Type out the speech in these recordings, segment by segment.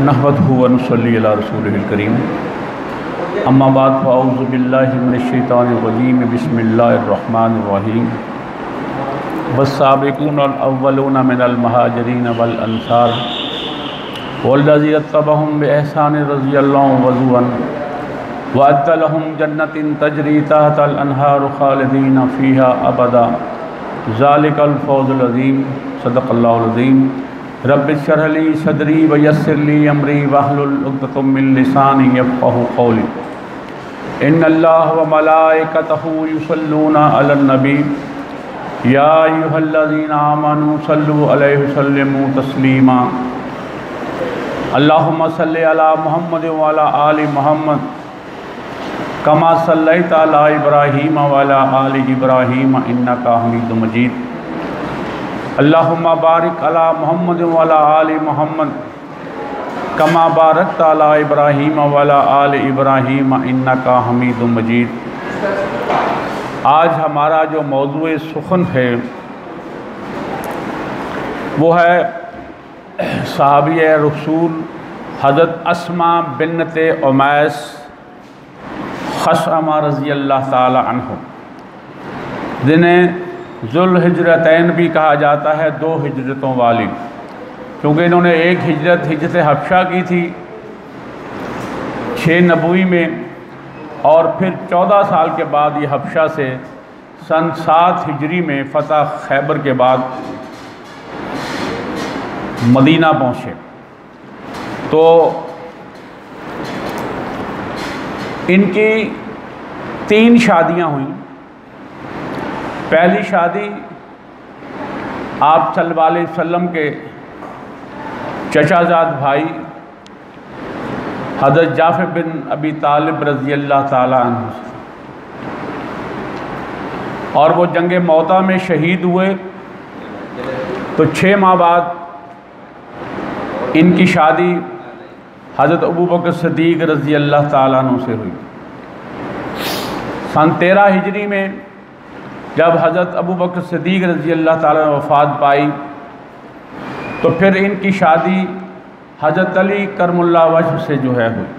नहमदुहु व नुसल्ली अला रसूलिहिल करीम। अम्मा बाद फ़अऊज़ु बिल्लाहि मिनश शैतानिर रजीम। बिस्मिल्लाहिर रहमानिर रहीम। वस्साबिक़ूनल अव्वलूना मिनल मुहाजिरीन वल अंसार वल्लज़ीना तबअहुम बिइहसान रज़ियल्लाहु अन्हुम व अद्दा लहुम जन्नतिन तजरी तहतल अनहार खालिदीन फ़ीहा अबदा ज़ालिकल फ़ौज़ुल अज़ीम। सदक़ल्लाहुल अज़ीम। रब्बि इश्रह ली सदरी व यस्सिर ली अमरी वहलुल उक़दतम मिन लिसानी यफ़क़हू क़ौली। इन्नल्लाह व मलाइकतहू युसल्लूना अलन नबी या अय्युहल्लज़ीना आमनू सल्लु अलैहि व सल्लिमू तस्लीमा। अल्लाहुम्मा सल्लि अला मुहम्मद व अला आलि मुहम्मद कमा सल्लैता अला इब्राहीम व अला आलि इब्राहीम इन्नका हमीदुम मजीद। अल्लाहुम्मा बारिक अला मुहम्मद व अला आलि मुहम्मद कमा बारकता अला इब्राहीम व अला आलि इब्राहीम इन्नका हमीदुम मजीद। आज हमारा जो मौज़ूए सुख़न है वो है सहाबिया रसूल हज़रत अस्मा बिन्नते उमैस ख़स्अमा रज़ियल्लाहु ताला अन्हु, जिन्हें ज़ुल्हिज्रतैन भी कहा जाता है, दो हिजरतों वाली, क्योंकि इन्होंने एक हिजरत हिजरत हबशा की थी 6 नबवी में, और फिर 14 साल के बाद ये हबशा से सन 7 हिजरी में फ़तह खैबर के बाद मदीना पहुँचे। तो इनकी 3 शादियाँ हुई। पहली शादी आप सल्लल्लाहु अलैहि वसल्लम के चचाजाद भाई हज़रत जाफ़र बिन अबी तालिब रज़ियल्लाहु ताला अन्हु, और वो जंग मौता में शहीद हुए। तो 6 माह बाद इनकी शादी हज़रत अबू बकर सिद्दीक़ रज़ियल्लाहु ताला अन्हु से हुई। सन 13 हिजरी में जब हज़रत अबू बकर सिद्दीक़ रज़ियल्लाहु ताला ने वफ़ात पाई, तो फिर इनकी शादी हज़रत अली करमुल्लाह वजह से जो है हुई।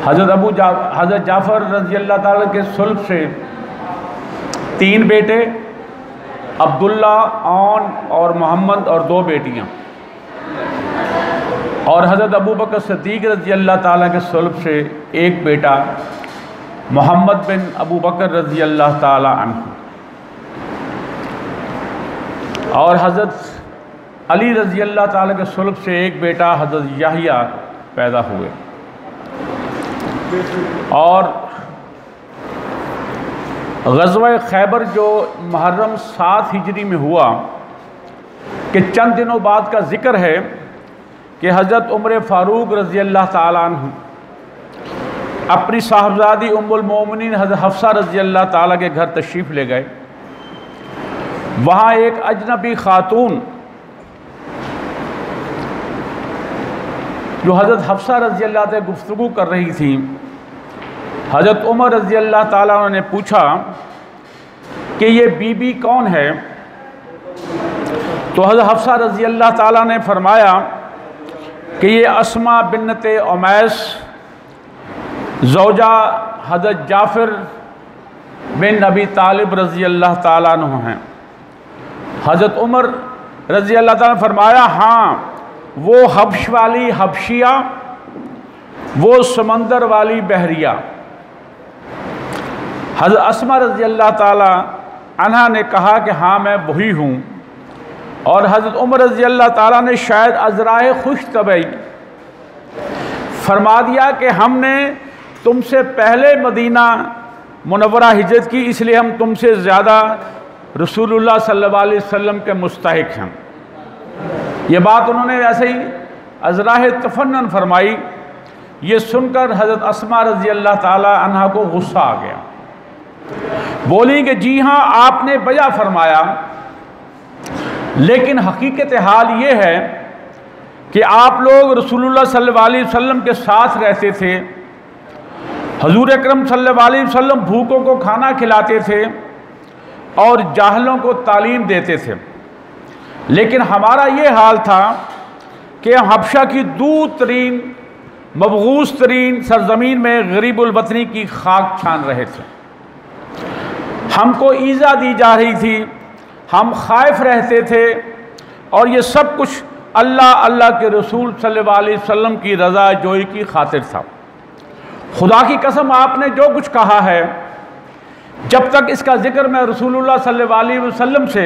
हज़रत जाफ़र रज़ियल्लाहु ताला के सुल्ब से 3 बेटे, अब्दुल्ला, औन और मोहम्मद, और 2 बेटियाँ। और हज़रत अबू बकर सिद्दीक़ रज़ियल्लाहु ताला के सुल्ब से 1 बेटा, मोहम्मद बिन अबू बकर रज़ियल्लाहु ताला अन्हु। और हज़रत अली रज़ियल्लाहु ताला के सुल्ब से 1 बेटा हज़रत याहिया पैदा हुए। और ग़ज़वा खैबर जो मुहर्रम 7 हिजरी में हुआ, कि चंद दिनों बाद का ज़िक्र है कि हज़रत उमर फ़ारूक रज़ियल्लाहु ताला अन्हु अपनी साहबजादी उम्मुल मोमिनीन हज़रत हफ्सा रज़ियल्लाहु ताला के घर तशरीफ़ ले गए। वहाँ एक अजनबी ख़ातून जो हज़रत हफ्सा रज़ियल्लाहु ताला से गुफ्तगू कर रही थी, हज़रत उमर रज़ियल्लाहु ताला ने पूछा कि ये बीबी कौन है? तो हज़रत हफ्सा रज़ियल्लाहु ताला ने फरमाया कि ये अस्मा बिन्नते उमैस ज़ौजा हज़रत जाफ़र बिन अबी तालिब रज़ियल्लाहु ताला अन्हु हैं। हज़रत उमर रज़ियल्लाहु ताला ने फरमाया, हाँ, वो हब्श वाली हबशिया, वो समंदर वाली बहरिया। हज़रत अस्मा रज़ियल्लाहु ताला अन्हा ने कहा कि हाँ, मैं वही हूँ। और हज़रत उमर रज़ियल्लाहु ताला ने शायद अज़राए खुश तबई फरमा दिया कि हमने तुमसे पहले मदीना मुनव्वरा हिजरत की, इसलिए हम तुमसे ज़्यादा रसूलुल्लाह सल्लल्लाहु अलैहि वसल्लम के मुस्तहिक हैं। ये बात उन्होंने ऐसे ही अज़राए तफन्नुन फरमाई। ये सुनकर हज़रत अस्मा रज़ियल्लाहु ताला अन्हा को गुस्सा आ गया। बोली कि जी हाँ, आपने बया फरमाया, लेकिन हकीकत हाल ये है कि आप लोग रसूलुल्लाह सल्लल्लाहु अलैहि वसल्लम के साथ रहते थे। हजूर अकरम सल्लल्लाहु अलैहि वसल्लम भूखों को खाना खिलाते थे और जाहलों को तालीम देते थे। लेकिन हमारा ये हाल था कि हबशा की दूर तरीन मबगूस तरीन सरजमीन में गरीबुल वतनी की खाक छान रहे थे। हमको ईज़ा दी जा रही थी, हम खाइफ रहते थे, और ये सब कुछ अल्लाह अल्लाह के रसूल सल्लल्लाहु अलैहि वसल्लम की रज़ा जोई की खातिर था। खुदा की कसम, आपने जो कुछ कहा है, जब तक इसका जिक्र मैं रसूलुल्लाह सल्लल्लाहु अलैहि वसल्लम से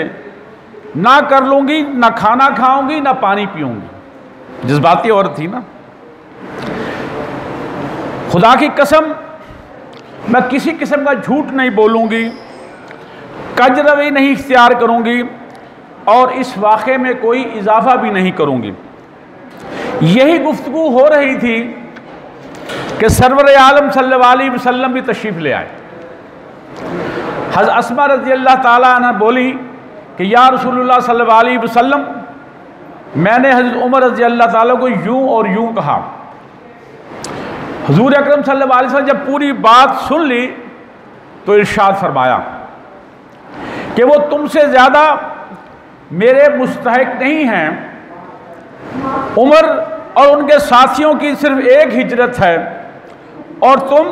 ना कर लूँगी, ना खाना खाऊंगी, ना पानी पीऊँगी। जज्बाती औरत थी ना। खुदा की कसम, मैं किसी किस्म का झूठ नहीं बोलूँगी, कज रवि नहीं इख्तियार करूँगी, और इस वाक़े में कोई इजाफा भी नहीं करूँगी। यही गुफ्तगू हो रही थी कि सरवर आलम सल्लल्लाहु अलैहि वसल्लम भी तशरीफ़ ले आए। हज़रत अस्मा रज़ी अल्लाह ताला अन्हा बोली कि या रसूलुल्लाह सल्लल्लाहु अलैहि वसल्लम, मैंने हज़रत उमर रज़ी अल्लाह ताला को यूं और यूं कहा। हुज़ूर अकरम सल्लल्लाहु अलैहि वसल्लम जब पूरी बात सुन ली तो इरशाद फरमाया कि वो तुमसे ज़्यादा मेरे मुस्तहिक नहीं हैं। उमर और उनके साथियों की सिर्फ एक हिजरत है, और तुम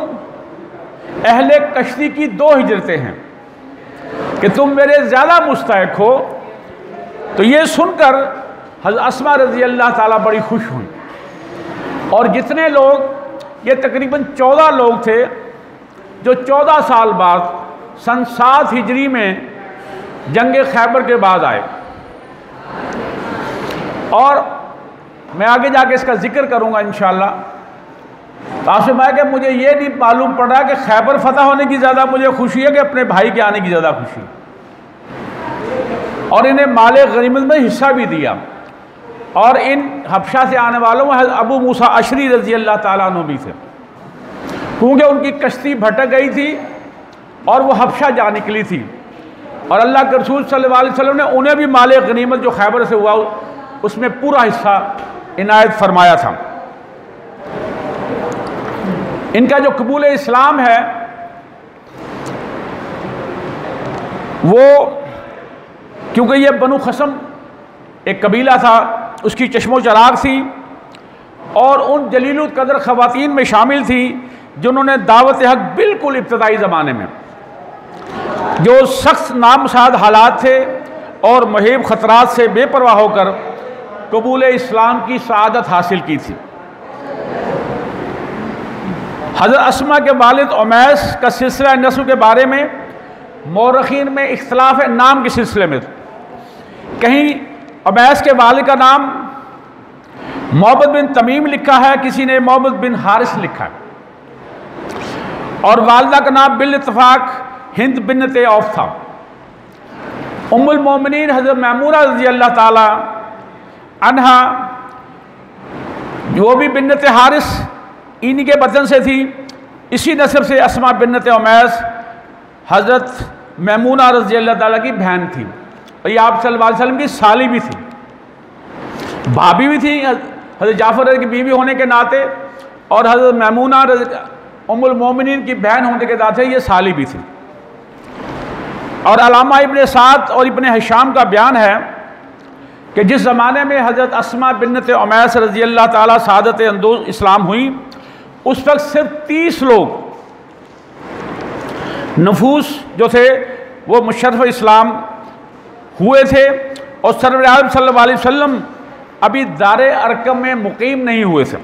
अहले कश्ती की 2 हिजरतें हैं, कि तुम मेरे ज़्यादा मुस्तहिक हो। तो ये सुनकर हज़रत अस्मा रज़ी अल्लाह ताला बड़ी खुश हुई। और जितने लोग, ये तकरीबन 14 लोग थे, जो 14 साल बाद सन 7 हिजरी में जंग खैबर के बाद आए। और मैं आगे जाके इसका जिक्र करूंगा इंशाअल्लाह। तो आपसे मैं कि मुझे ये नहीं मालूम पड़ रहा कि खैबर फतह होने की ज़्यादा मुझे खुशी है कि अपने भाई के आने की ज़्यादा खुशी, और इन्हें माले गनीमत में हिस्सा भी दिया। और इन हबशा से आने वालों में अबू मूसा अशरी रज़ी अल्लाह ताला अन्हु भी थे, क्योंकि उनकी कश्ती भटक गई थी और वो हबशा जा निकली थी, और अल्लाह के रसूल सल्लल्लाहु अलैहि वसल्लम ने उन्हें भी माले गनीमत जो खैबर से हुआ उसमें पूरा हिस्सा इनायत फरमाया था। इनका जो कबूल इस्लाम है वो, क्योंकि ये बनु खसम एक कबीला था, उसकी चश्मो चराग थी, और उन जलीलुल कदर ख़वातीन में शामिल थी जिन्होंने दावत हक बिल्कुल इब्तदाई ज़माने में, जो सख्त नामसाद हालात थे और मुहीब ख़तरात से बेपरवाह होकर कबूल इस्लाम की सआदत हासिल की थी। हज़रत अस्मा के वालिद उमैस का सिलसिला नस्ब के बारे में मौरखीन में इख्तिलाफ है नाम के सिलसिले में। कहीं उमैस के वालिद का नाम मोहम्मद बिन तमीम लिखा है, किसी ने मोहम्मद बिन हारिस लिखा है, और वालिदा का नाम बिल इत्तफाक हिंद बिन्नत औफ था। उम्मुल मोमिनीन हज़रत मैमूना रज़ी अल्लाह ताला अन्हा, वो भी बिन्नत हारिस इन्हीं के बतन से थी। इसी नस्ब से अस्मा बिन्नत उमैस हज़रत मैमूना रज़ी अल्लाह ताला की बहन थी, और ये आप सल्लल्लाहु अलैहि वसल्लम की साली भी थी, भाभी भी थी हज़रत जाफ़र की बीवी होने के नाते, और हज़रत मैमूना उम्मुल मोमिनीन की बहन होने के नाते ये साली भी थी। और अल्लामा इब्ने साद और इब्ने हिशाम का बयान है कि जिस ज़माने में हज़रत अस्मा बिन्नत उमैस रज़ी अल्लाह ताला सादत अंदूज़ इस्लाम हुई, उस वक्त सिर्फ 30 लोग नफूस जो थे वो मुशर्रफ इस्लाम हुए थे, और सरवर आलम सल्लल्लाहु अलैहि वसल्लम अभी दारे अरकम में मुकीम नहीं हुए थे।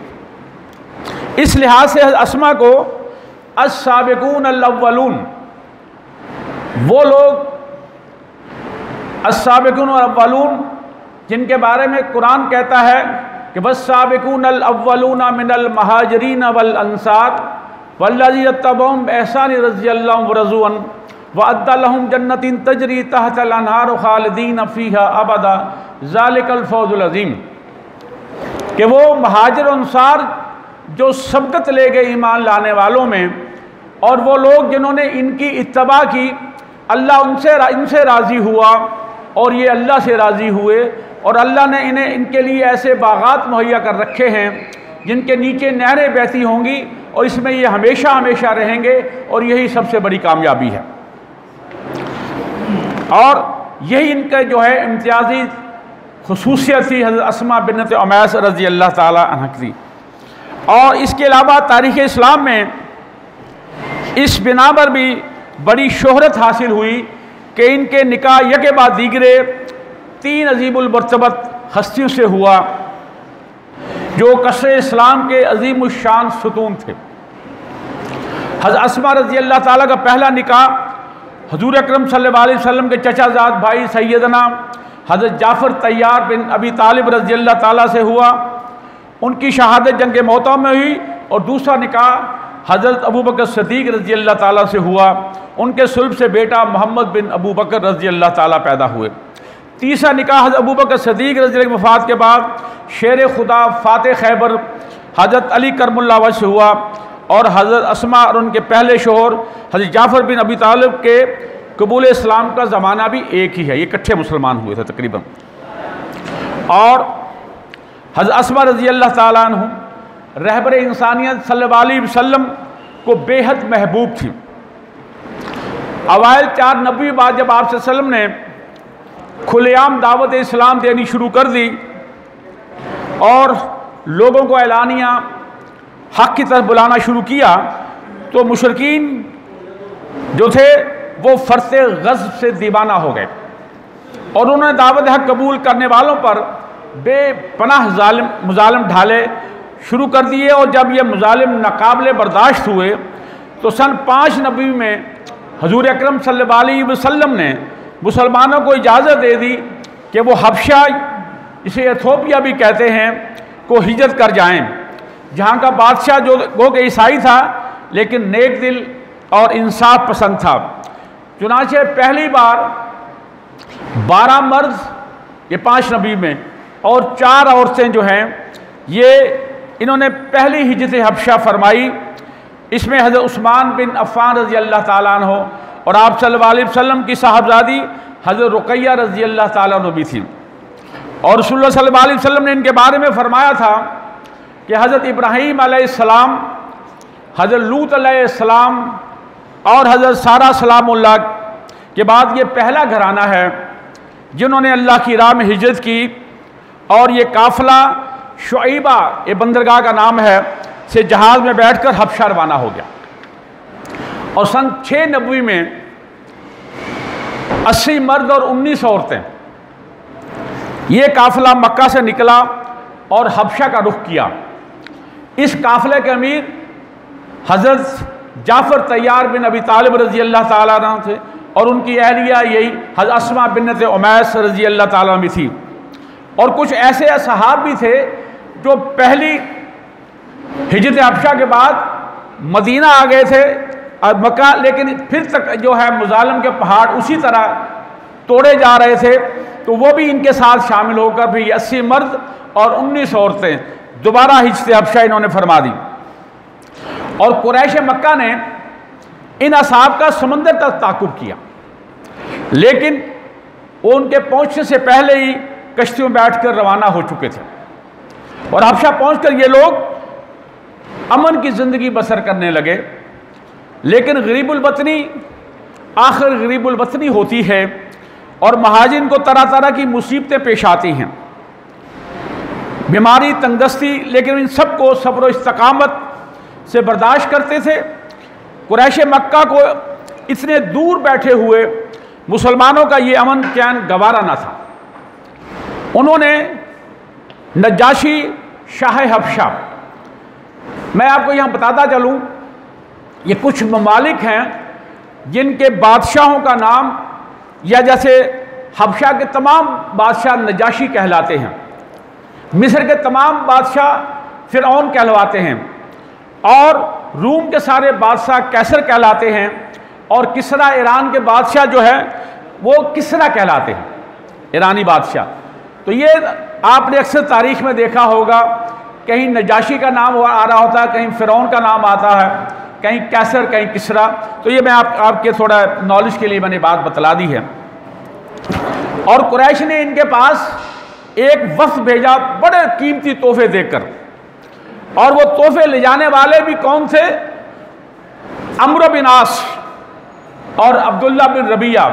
इस लिहाज से अस्मा को अस्साबिकून अल-अव्वलून, वो लोग अस्साबिकून अल-अव्वलून जिनके बारे में कुरान कहता है कि वस्साबिकून अल-अव्वलून मिनल महाजिरीन वल अंसार वल्लज़ीना तबअहुम बिइहसान रज़ियल्लाहु व रज़ू अन्हु व अद्दा लहुम जन्नतिन तजरी तहतल अनहार खालिदीन फ़ीहा अबदा ज़ालिकल फ़ौज़ुल अज़ीम, कि वो महाजिर अंसार जो सबकत ले गए ईमान लाने वालों में, और वो लोग जिन्होंने इनकी इत्तबा की, अल्लाह इनसे राज़ी हुआ और ये अल्लाह से राज़ी हुए, और अल्लाह ने इन्हें इनके लिए ऐसे बागात मुहैया कर रखे हैं जिनके नीचे नहरें बहती होंगी, और इसमें ये हमेशा हमेशा रहेंगे, और यही सबसे बड़ी कामयाबी है। और यही इनका जो है इम्तियाजी खुसूसियत थी हज़रत अस्मा बिन्नत उमैस रज़ी अल्लाह ताला अन्हा की। और इसके अलावा तारीख़ इस्लाम में इस बिना पर भी बड़ी शोहरत हासिल हुई कि इनके निकाह यके बाद दीगरे 3 अजीमुल मर्तबत हस्तियों से हुआ जो कसरे इस्लाम के अजीम शान सुतून थे। हज़रत अस्मा रज़ी अल्लाह ताला का पहला निकाह हुज़ूर अकरम सल्लल्लाहु अलैहि वसल्लम के चचाज़ाद भाई सैयदना हज़रत जाफ़र तैयार बिन अबी तालिब रज़ी अल्लाह ताला से हुआ। उनकी शहादत जंग मौता में हुई। और दूसरा निकाह हज़रत अबू बकर सिद्दीक़ रज़ी अल्लाह ताला से हुआ। उनके सुल्ब से बेटा मोहम्मद बिन अबू बकर रज़ी अल्लाह ताला पैदा हुए। तीसरा निकाह हज़रत अबू बकर सिद्दीक़ रज़ी अल्लाह की वफ़ात के बाद शेर खुदा फ़ातिह खैबर हज़रत अली करमुल्लाह वजह से हुआ। और हज़रत अस्मा और उनके पहले शोहर हज़रत जाफ़र बिन अबी तालिब के कबूल इस्लाम का ज़माना भी एक ही है, ये इकट्ठे मुसलमान हुए थे तकरीबन। और हज़रत अस्मा रज़ी अल्लाह ताला अन्हु रहबर इंसानियत सल्लल्लाहु अलैहि वसल्लम को बेहद महबूब थी। अवाइल 4 नबी बाद जब आप सल्लम ने खुलेआम दावत इस्लाम देनी शुरू कर दी और लोगों को ऐलानिया हक़ की तरफ बुलाना शुरू किया, तो मुशरिकीन जो थे वो फरसे गज़ब से दीवाना हो गए और उन्होंने दावत हक़ कबूल करने वालों पर बेपनाह मुजालिम ढाले शुरू कर दिए। और जब ये मुजालिम नाकाबिले बर्दाश्त हुए तो सन 5 नबी में हुज़ूर अकरम सल्लल्लाहु अलैहि वसल्लम ने मुसलमानों को इजाज़त दे दी कि वो हबशा, इसे एथोपिया भी कहते हैं, को हिजरत कर जाएं, जहाँ का बादशाह जो गो के ईसाई था लेकिन नेक दिल और इंसाफ पसंद था। चुनांचे पहली बार 12 मर्द ये 5 नबी में और 4 औरतें जो हैं ये इन्होंने पहली हिजरत हबशा फरमाई। इसमें हज़रत उस्मान बिन अफ़्फ़ान रज़ी अल्लाह ताला अन्हु और आप सल्लल्लाहु अलैहि वसल्लम की साहबजादी हज़रत रुक़ैया रज़ी अल्लाह ताला अन्हा भी थी। और रसूलुल्लाह सल्लल्लाहु अलैहि वसल्लम ने इनके बारे में फरमाया था कि हज़रत इब्राहीम अलैहिस्सलाम, हज़रत लूत अलैहिस्सलाम और हज़रत सारा सलामुल्लाह के बाद ये पहला घराना है जिन्होंने अल्लाह की राह में हिजरत की। और ये काफ़िला शुअैबा ये बंदरगाह का नाम है से जहाज़ में बैठकर हबशा रवाना हो गया। और सन 6 नबवी में 80 मर्द और 19 औरतें ये काफ़िला मक्का से निकला और हबशा का रुख किया। इस काफ़िले के अमीर हज़रत जाफ़र तैयार बिन अबी तालिब रज़ी अल्लाह ताला अन्हु थे और उनकी अहलिया यही हज़रत अस्मा बिन्नत उमैस रज़ी अल्लाह ताला में थी। और कुछ ऐसे असहाब भी थे जो पहली हिजरत हबशा के बाद मदीना आ गए थे और मक्का, लेकिन फिर तक जो है मुजालिम के पहाड़ उसी तरह तोड़े जा रहे थे, तो वो भी इनके साथ शामिल होकर भी 80 मर्द और 19 औरतें दोबारा हिजरत हबशा इन्होंने फरमा दी। और कुरैश मक्का ने इन असहाब का समंदर तक ताक़ुब किया, लेकिन वो उनके पहुंचने से पहले ही कश्तियों में बैठकर रवाना हो चुके थे। और हबशा पहुंचकर ये लोग अमन की ज़िंदगी बसर करने लगे। लेकिन गरीबुल वतनी आखिर गरीबुल वतनी होती है और महाजिन को तरह तरह की मुसीबतें पेश आती हैं, बीमारी, तंगदस्ती, लेकिन इन सब को सब्र इस्तकामत से बर्दाश्त करते थे। कुरैश मक्का को इतने दूर बैठे हुए मुसलमानों का ये अमन चैन गवारा न था। उन्होंने नजाशी शाह हबशा, मैं आपको यहाँ बताता चलूँ, ये कुछ ममालिक हैं जिनके बादशाहों का नाम, या जैसे हबशा के तमाम बादशाह नजाशी कहलाते हैं, मिस्र के तमाम बादशाह फ़िरऔन कहलवाते हैं, और रूम के सारे बादशाह कैसर कहलाते हैं, और किसरा ईरान के बादशाह जो है वो किसरा कहलाते हैं, ईरानी बादशाह। तो ये आपने अक्सर तारीख़ में देखा होगा, कहीं नजाशी का नाम आ रहा होता है, कहीं फ़िरऔन का नाम आता है, कहीं कैसर, कहीं किसरा। तो ये मैं आपके थोड़ा नॉलेज के लिए मैंने बात बतला दी है। और कुरैश ने इनके पास एक वफ्द भेजा बड़े कीमती तोहफे देकर, और वो तोहफे ले जाने वाले भी कौन थे? अम्र बिन आस और अब्दुल्ला बिन रबिया।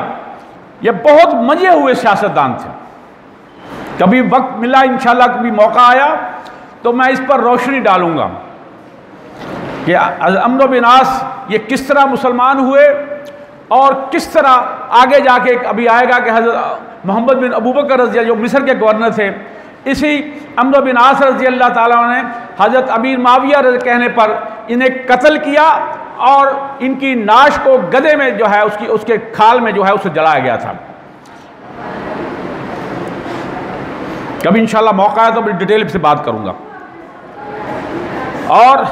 ये बहुत मजे हुए सियासतदान थे। कभी वक्त मिला इंशाल्लाह, कभी मौका आया तो मैं इस पर रोशनी डालूंगा कि अम्र बिन आस ये किस तरह मुसलमान हुए और किस तरह आगे जाके अभी आएगा कि हज़रत मोहम्मद बिन अबू बकर रज़ी जो मिस्र के गवर्नर थे, इसी अम्र बिन आस रज़ी अल्लाह ताला ने हज़रत अमीर माविया कहने पर इन्हें कत्ल किया और इनकी नाश को गधे में जो है उसके खाल में जो है उसे जलाया गया था। कभी इंशाल्लाह मौका है तो बड़ी डिटेल से बात करूंगा। और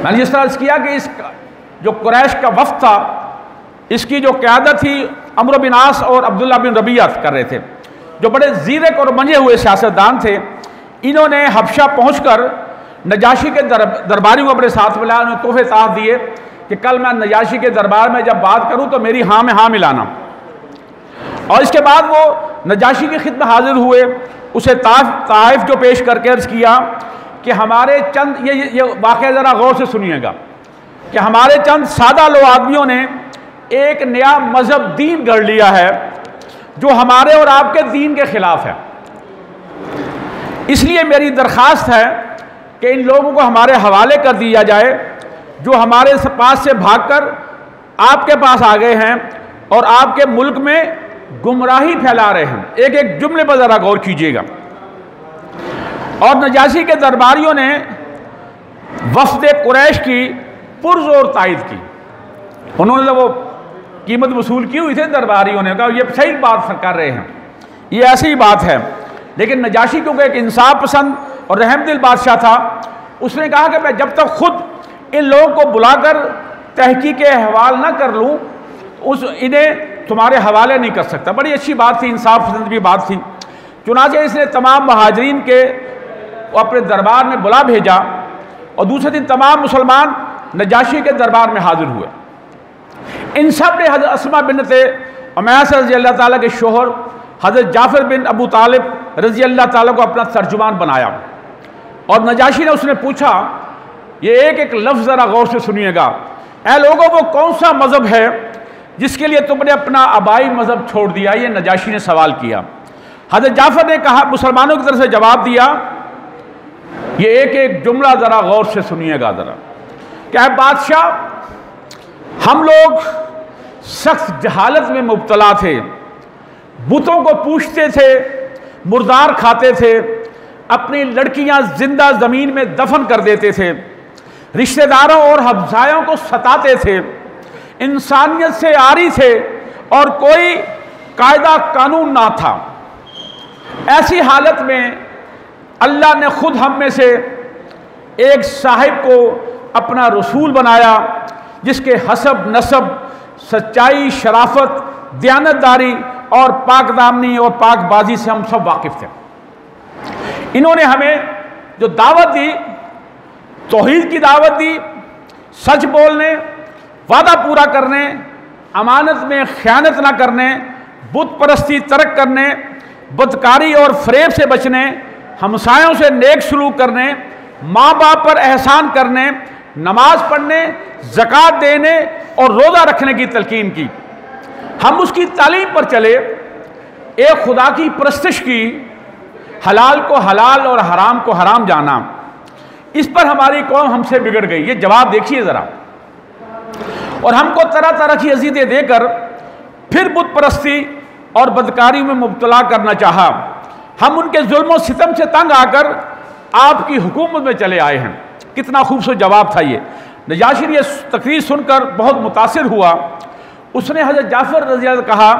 मैंने जिस तरह किया कि इस जो कुरैश का वफ़द था, इसकी जो क़यादत थी अम्र बिन आस और अब्दुल्ला बिन रबिया कर रहे थे, जो बड़े ज़ीरक और मंजे हुए सियासतदान थे। इन्होंने हबशा पहुंचकर नजाशी के दरबारियों को अपने साथ मिलाया, उन्हें तोहफे ताहफ दिए कि कल मैं नजाशी के दरबार में जब बात करूं तो मेरी हाँ में हाँ मिलाना। और इसके बाद वो नजाशी की खिदमत हाजिर हुए, उसे ताइफ जो पेश करके अर्ज़ किया कि हमारे चंद ये वाक़या ज़रा गौर से सुनिएगा कि हमारे चंद सादा लो आदमियों ने एक नया मज़हब दीन गढ़ लिया है जो हमारे और आपके दीन के ख़िलाफ़ है। इसलिए मेरी दरख्वास्त है कि इन लोगों को हमारे हवाले कर दिया जाए जो हमारे पास से भागकर आपके पास आ गए हैं और आपके मुल्क में गुमराही फैला रहे हैं। एक एक जुमले पर ज़रा गौर कीजिएगा। और नजाशी के दरबारियों ने वफ़द कुरैश की पुरज़ोर तायद की। उन्होंने वो कीमत वसूल की हुई थी, दरबारियों ने कहा ये सही बात कर रहे हैं, ये ऐसी ही बात है। लेकिन नजाशी क्योंकि एक इंसाफ पसंद और रहमदिल बादशाह था, उसने कहा कि मैं जब तक खुद इन लोगों को बुलाकर तहकीक अहवाल ना कर लूँ इन्हें तुम्हारे हवाले नहीं कर सकता। बड़ी अच्छी बात थी, इंसाफ पसंद की बात थी। चुनांचे इसने तमाम महाजरीन के अपने दरबार में बुला भेजा और दूसरे दिन तमाम मुसलमान नजाशी के दरबार में हाजिर हुए। इन सब ने हज़रत अस्मा बिन्त उमैस रज़ी अल्लाह ताला के शोहर हज़रत जाफ़र बिन अबू तालिब रज़ी अल्लाह ताला को अपना तर्जुमान बनाया। और नजाशी ने उसने पूछा, ये एक एक लफ्ज़ ज़रा गौर से सुनिएगा, ऐ लोगों वो कौन सा मज़हब है जिसके लिए तुमने अपना आबाई मज़हब छोड़ दिया? ये नजाशी ने सवाल किया। हज़रत जाफ़र ने कहा, मुसलमानों की तरफ से जवाब दिया, ये एक एक जुमला ज़रा गौर से सुनिएगा ज़रा। क्या बादशाह, हम लोग सख्त जहालत में मुब्तला थे, बुतों को पूछते थे, मुर्दार खाते थे, अपनी लड़कियां जिंदा ज़मीन में दफन कर देते थे, रिश्तेदारों और हमसायों को सताते थे, इंसानियत से आरी थे और कोई कायदा कानून ना था। ऐसी हालत में अल्लाह ने खुद हम में से एक साहिब को अपना रसूल बनाया जिसके हसब नसब, सच्चाई, शराफत, दयानतदारी और पाकदामनी और पाकबाजी से हम सब वाकिफ़ थे। इन्होंने हमें जो दावत दी, तौहीद की दावत दी, सच बोलने, वादा पूरा करने, अमानत में ख़यानत ना करने, बुत परस्ती तर्क करने, बदकारी और फ़रेब से बचने, हमसायों से नेक सलूक करने, माँ बाप पर एहसान करने, नमाज पढ़ने, ज़कात देने और रोज़ा रखने की तलकीन की। हम उसकी तालीम पर चले, एक खुदा की परस्तिश की, हलाल को हलाल और हराम को हराम जाना। इस पर हमारी कौम हमसे बिगड़ गई। ये जवाब देखिए ज़रा। और हमको तरह तरह की अज़ीज़ें देकर फिर बुत परस्ती और बदकारी में मुब्तला करना चाहा। हम उनके जुल्म सितम से तंग आकर आपकी हुकूमत में चले आए हैं। कितना खूबसूरत जवाब था ये। नजाशी ने तकरीर सुनकर बहुत मुतासिर हुआ। उसने हज़रत जाफ़र रज़ी अल्लाह कहा,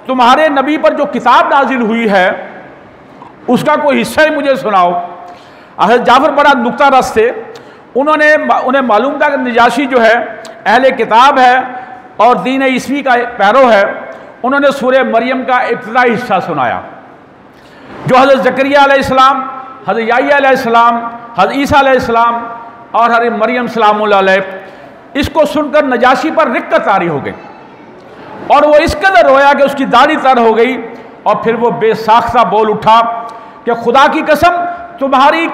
तुम्हारे नबी पर जो किताब नाजिल हुई है उसका कोई हिस्सा ही मुझे सुनाओ। हज़रत जाफ़र बड़ा नुक्ता रस थे। उन्हें मालूम था कि नजाशी जो है अहले किताब है और दीन ईसवी का पैरो है। उन्होंने सूरह मरियम का इब्तिदाई हिस्सा सुनाया जो हज़रत ज़करिया अलैहिस्सलाम, हज़रत याह्या अलैहिस्सलाम, हज़रत ईसा अलैहिस्सलाम और हज़रत मरियम सलामुल्लाह अलैह। इसको सुनकर नजाशी पर रिक्कत तारी हो गई और वो इस कदर रोया कि उसकी दाढ़ी तर हो गई। और फिर वो बेसाख्ता बोल उठा कि खुदा की कसम, तुम्हारी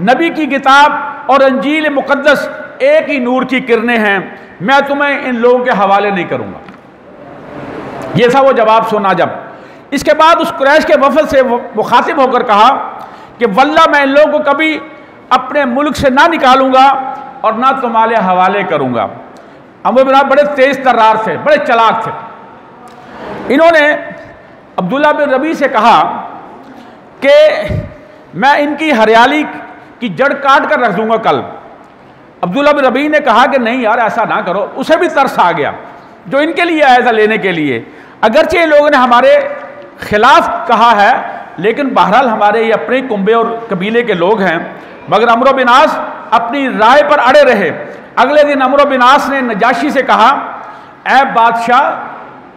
नबी की किताब और अंजील मुक़द्दस एक ही नूर की किरणें हैं, मैं तुम्हें इन लोगों के हवाले नहीं करूँगा। ये था वो जवाब सुना। जब इसके बाद उस कुरैश के वफद से मुखातिब होकर कहा कि वल्लाह मैं इन लोगों को कभी अपने मुल्क से ना निकालूंगा और ना तुम्हारे हवाले करूंगा। अमर बिन बड़े तेज तर्रार थे, बड़े चालाक थे। इन्होंने अब्दुल्ला बिन रबी से कहा कि मैं इनकी हरियाली की जड़ काट कर रख दूंगा कल। अब्दुल्ला बिन रबी ने कहा कि नहीं यार ऐसा ना करो। उसे भी तरस आ गया जो इनके लिए आया था लेने के लिए। अगरचे इन लोगों ने हमारे खिलाफ कहा है, लेकिन बहरहाल हमारे ये अपने कुंबे और कबीले के लोग हैं। मगर अमर बिन आस अपनी राय पर अड़े रहे। अगले दिन अमर बिन आस ने नजाशी से कहा, ऐ बादशाह,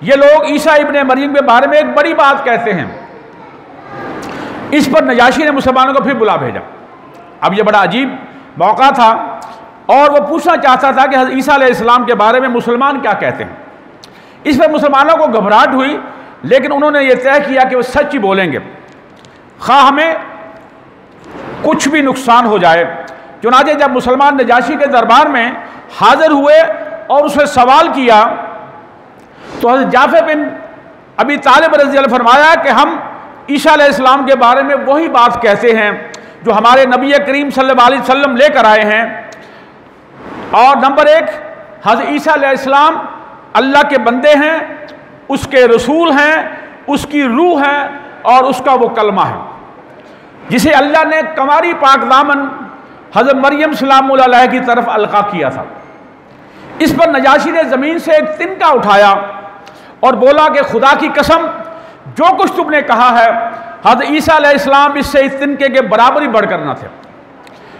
ये लोग ईसा इब्ने मरियम के बारे में एक बड़ी बात कहते हैं। इस पर नजाशी ने मुसलमानों को फिर बुला भेजा। अब यह बड़ा अजीब मौका था और वो पूछना चाहता था कि हज़रत ईसा अलैहिस्सलाम के बारे में मुसलमान क्या कहते हैं। इस पर मुसलमानों को घबराहट हुई, लेकिन उन्होंने ये तय किया कि वो सच ही बोलेंगे, खा हमें कुछ भी नुकसान हो जाए। चुनांचे जब मुसलमान नजाशी के दरबार में हाजिर हुए और उससे सवाल किया तो हज़रत जाफर बिन अबी तालिब रज़ी अल्लाह फरमाया कि हम ईसा अलैहिस्सलाम के बारे में वही बात कहते हैं जो हमारे नबी करीम सल्लल्लाहु अलैहि वसल्लम लेकर आए हैं। और नंबर एक, हज़रत ईसा अलैहिस्सलाम अल्लाह के बंदे हैं, उसके रसूल हैं, उसकी रूह है और उसका वो कलमा है जिसे अल्लाह ने कमारी पाक दामन हज़रत मरियम सलामुल्लाह अलैहा की तरफ अलका किया था। इस पर नजाशी ने ज़मीन से एक तिनका उठाया और बोला कि खुदा की कसम, जो कुछ तुमने कहा है हज़रत ईसा अलैहिस्सलाम इससे इस तिनके के बराबर ही बढ़कर न थे।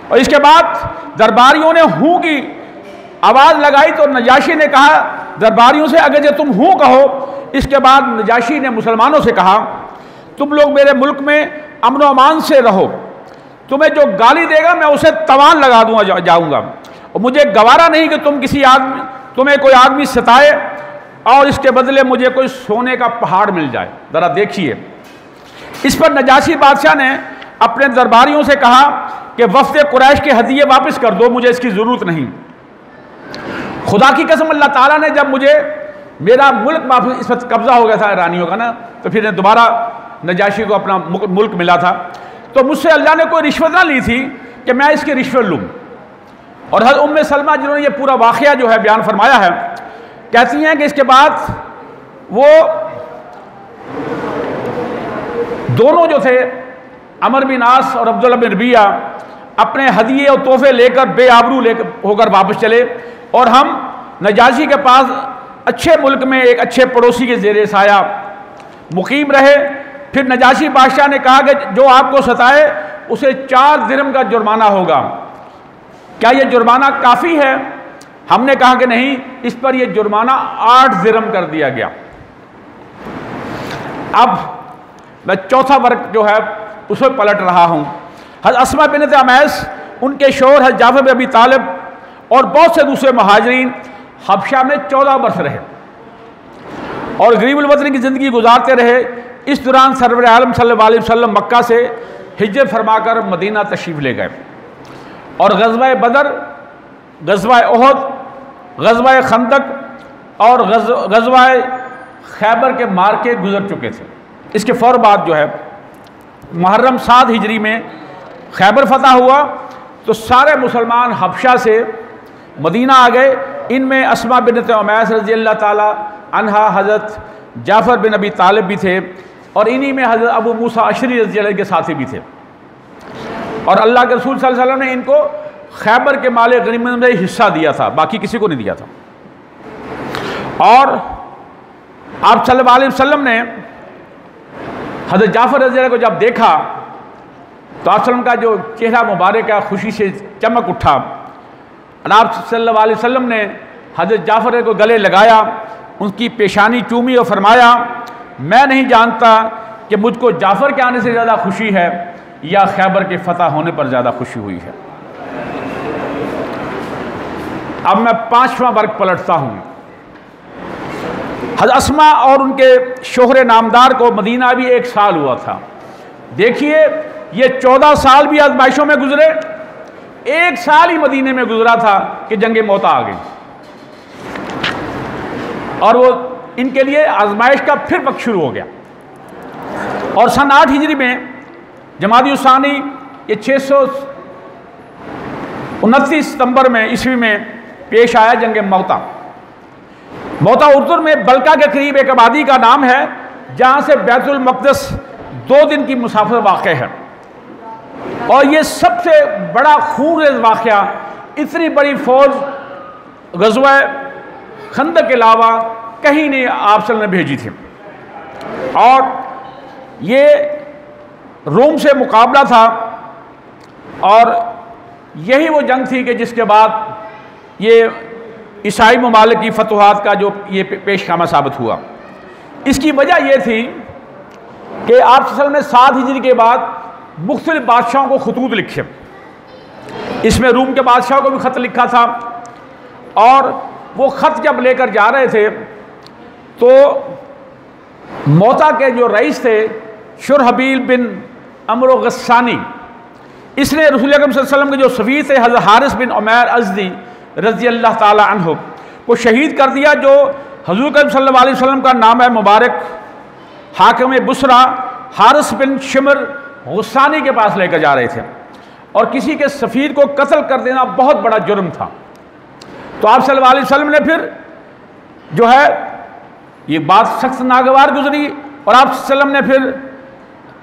और इसके बाद दरबारियों ने हूँ की आवाज़ लगाई तो नजाशी ने कहा दरबारियों से, अगर जो तुम हूँ कहो। इसके बाद नजाशी ने मुसलमानों से कहा, तुम लोग मेरे मुल्क में अमन व अमान से रहो, तुम्हें जो गाली देगा मैं उसे तवान लगा दूंगा जाऊंगा। और मुझे गवारा नहीं कि तुम्हें कोई आदमी सताए और इसके बदले मुझे कोई सोने का पहाड़ मिल जाए। ज़रा देखिए। इस पर नजाशी बादशाह ने अपने दरबारियों से कहा कि वफ़द कुरैश के हदिये वापस कर दो, मुझे इसकी ज़रूरत नहीं। खुदा की कसम, अल्लाह ताला ने जब मुझे मेरा मुल्क वापस, इस वक्त कब्ज़ा हो गया था ईरानियों का ना, तो फिर दोबारा नजाशी को अपना मुल्क मिला था, तो मुझसे अल्लाह ने कोई रिश्वत ना ली थी कि मैं इसकी रिश्वत लूँ। और हज़रत उम्मे सलमा जिन्होंने ये पूरा वाक़या जो है बयान फरमाया है, कहती हैं कि इसके बाद वो दोनों जो थे अमर बिन आस और अब्दुल्ला बिन रबिया अपने हदिये और तोहफे लेकर बेआबरू लेकर होकर वापस चले और हम नजाशी के पास अच्छे मुल्क में एक अच्छे पड़ोसी के ज़ेरे साया मुकीम रहे। फिर नजाशी बादशाह ने कहा कि जो आपको सताए उसे 4 दिरहम का जुर्माना होगा, क्या यह जुर्माना काफ़ी है? हमने कहा कि नहीं, इस पर यह जुर्माना 8 दिरहम कर दिया गया। अब मैं चौथा वर्ग जो है उसमें पलट रहा हूँ। हज़रत अस्मा बिन्त उमैस, उनके शौहर हज़रत जाफर बिन अबी तालिब और बहुत से दूसरे महाजरीन हबशा में 14 वर्ष रहे और गरीबुल वतन की ज़िंदगी गुजारते रहे। इस दौरान सरवर आलम सल्लल्लाहु अलैहि वसल्लम मक्का से हिजरत फरमाकर मदीना तशरीफ़ ले गए और ग़ज़वा बदर, ग़ज़वा उहद, ग़ज़वा खंदक और ग़ज़वा खैबर के मार्के गुजर चुके थे। इसके फ़ौर बाद जो है मुहर्रम 7 हिजरी में खैबर फतह हुआ तो सारे मुसलमान हबशा से मदीना आ गए। इनमें अस्मा बिन्त उमैस रज़ी अल्लाह ताला अन्हा, हज़रत जाफ़र बिन अबी तालिब भी थे और इन्हीं में हज़रत अबू मूसा अशरी रज़ी अल्लाह के साथी भी थे। और अल्लाह के रसूल सल्लल्लाहु अलैहि वसल्लम ने इनको खैबर के माले गनीमत में हिस्सा दिया था, बाकी किसी को नहीं दिया था। और आप सल्लल्लाहु अलैहि वसल्लम ने हज़रत जाफ़र रज़ी अल्लाह को जब देखा तो आप सल्लम का जो चेहरा मुबारक का खुशी से चमक उठा और आप सल्लल्लाहु अलैहि वसल्लम ने हज़रत जाफ़र को गले लगाया, उनकी पेशानी चूमी और फरमाया, मैं नहीं जानता कि मुझको जाफ़र के आने से ज़्यादा खुशी है या खैबर के फ़तह होने पर ज़्यादा खुशी हुई है। अब मैं 5वां वर्ग पलटता हूँ। हज़रत अस्मा और उनके शोहरे नामदार को मदीना भी 1 साल हुआ था। देखिए, ये 14 साल भी आजमाइशों में गुजरे, 1 साल ही मदीने में गुजरा था कि जंग मौता आ गई और वो इनके लिए आजमाइश का फिर वक्त शुरू हो गया। और सन 8 हिजरी में जमादी उसानी ये 629 सितंबर में ईस्वी में पेश आया जंग मौता। मौता उर्दू में बल्का के करीब एक आबादी का नाम है जहाँ से बैतुल मक़दस 2 दिन की मुसाफिर वाक़ है। और ये सबसे बड़ा खूनरेज़ वाक़या, इतनी बड़ी फ़ौज ग़ज़वा खंदक के अलावा कहीं नहीं आप सल्लल्लाहु अलैहि वसल्लम ने भेजी थी। और ये रोम से मुकाबला था और यही वो जंग थी कि जिसके बाद ये ईसाई ममालिक की फतवाहत का जो ये पेशखामा साबित हुआ। इसकी वजह ये थी कि आप सल्लल्लाहु अलैहि वसल्लम ने 7 हिजरी के बाद मुख्तलिफ बादशाहों को खतूत लिखे। इसमें रूम के बादशाह को भी ख़त लिखा था और वो ख़त जब लेकर जा रहे थे तो मौता के जो रईस थे शुरहबील बिन अमर गस्सानी, इसने रसूल अकरम सल्लल्लाहु अलैहि वसल्लम के जो सफ़ीर थे हज़रत हारिस बिन उमैर अज़दी रज़ी अल्लाह ताला अन्हु को शहीद कर दिया, जो हज़ूर अकरम सल्लल्लाहु अलैहि वसल्लम का नाम है मुबारक हाकिम बुसरा हारिस बिन शिमर गुस्सानी के पास लेकर जा रहे थे। और किसी के सफ़ीर को कत्ल कर देना बहुत बड़ा जुर्म था। तो आप सल्लल्लाहु अलैहि वसल्लम ने फिर जो है ये बात सख्त नागवार गुजरी और आप सल्लल्लाहु अलैहि वसल्लम ने फिर